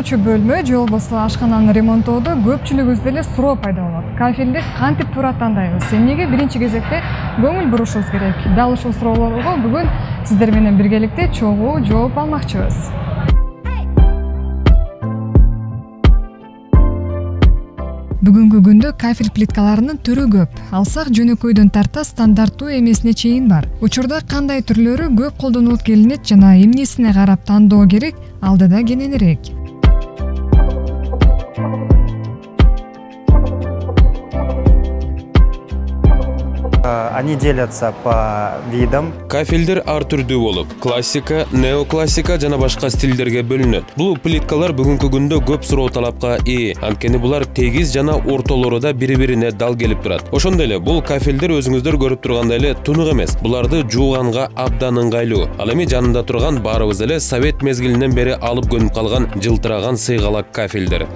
жуунуучу бөлмө же болбосо ашкананы ремонттоодо көпчүлүгүбүздө эле суроо пайда болот. Кафелди кантип туура тандайбыз? Эмнеге биринчи кезекте көңүл бурушубуз керек? Дал ушул суроолорго бүгүн сиздер менен биргеликте чогуу жооп алмакчыбыз. Бүгүнкү күндө кафель плиткаларынын түрү көп. Алсак жөнөкөйдөн тарта стандарттуу эмесине чейин бар. Учурда кандай түрлөрү көп колдонулуп келинет жана эмнесине карап тандоо керек, алдыда кененирээк. Они делятся по видам. Кафелдер ар түрдүү болуп, классика, неоклассика жана башка стилдерге бөлүнөт. Бул плиткалар бүгүнкү күндө көп суроо талапка ээ. Анткени булар тегиз жана ортолору да бири-бирине дал келип турат. Ошондой эле бул кафелдер өзүңүздөр көрүп тургандай эле тунук эмес. Буларды жууганга абдан ыңгайлуу. Ал эми жанында турган баарыбыз эле совет мезгилинен бери алып көнүп калган жылтыраган сыйгалак кафелдер.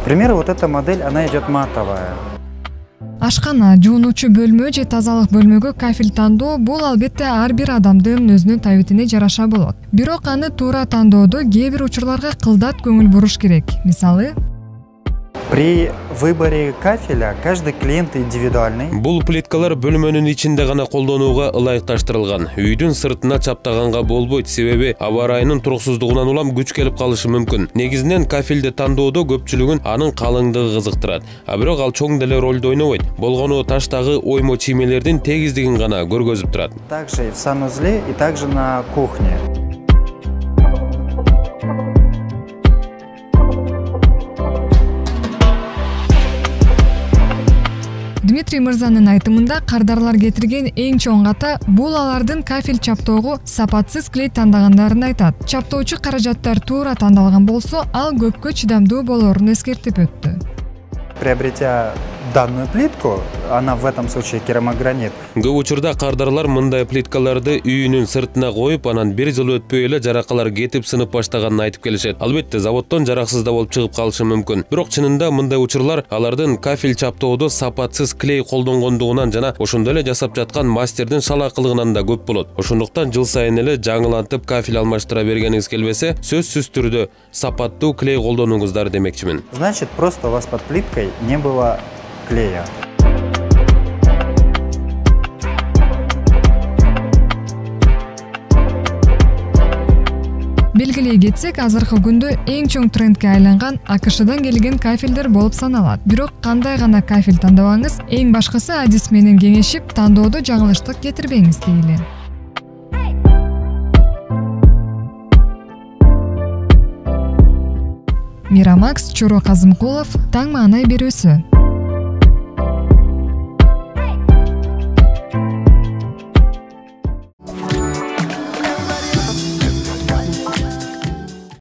К примеру, вот эта модель, она идет матовая. Ашкана, жуунуучу бөлмө же тазалык бөлмөгө кафель тандоо бул албетте ар бир адамдын өзүнүн табитине жараша болот. Бирок аны туура тандоодо кээ бир учурларга кылдат көңүл буруш керек. Мисалы, при выборе кафеля каждый клиент индивидуальный. Бул плиткалар бөлмөнүн ичинде гана колдонууга ылайыкташтырылган. Үйдүн сыртына чаптаганга болбойт, себеби аба ырайынын туруксуздугунан улам күч келип калышы мүмкүн. Негизинен кафелди тандоодо көпчүлүгүн анын калыңдыгы кызыктырат. А бирок ал чоң деле ролду ойнобойт. Болгону таштагы оймо чиймелердин тегиздигин гана көргөзүп турат. Также и в санузле, и также на кухне. Дмитрий мырзанын айтымында кардарлар кетирген эң чоң ката бул алардын кафель чаптоого сапатсыз клей тандагандарын айтат. Чаптоочу каражаттар туура тандалган болсо, ал көпкө чыдамдуу болорун эскертип өттү. Приобретя данную плитку, она в этом случае керамогранит. Көп учурда кардарлар мындай плиткаларды үйүнүн сыртына коюп, анан бир жыл өтпөй эле жаракалар кетип сынып баштаганын айтып келишет. Албетте, заводдон жараксыз да болуп чыгып калышы мүмкүн. Бирок чынында мындай учурлар алардын кафель чаптоодо сапатсыз клей колдонгондугунан жана ошондой эле жасап жаткан мастердин шалаакылыгынан да көп болот. Ошондуктан жыл сайын эле жаңылантып кафель алмаштыра бергениңиз келбесе, сөзсүз түрдө сапаттуу клей колдонуңуздар демекчимин. Значит, просто у вас под плиткой не было клея. Белгилей кетсек, азыркы күндө эң чоң трендке айланган АКШдан келген кафелдер болуп саналат. Бирок кандай гана кафель тандабаңыз, эң башкысы адис менен кеңешип, тандоодо жаңылыштык кетирбеңиз дейли. Мирамакс, Чоро Казымкулов, Таң маанай берүүсү.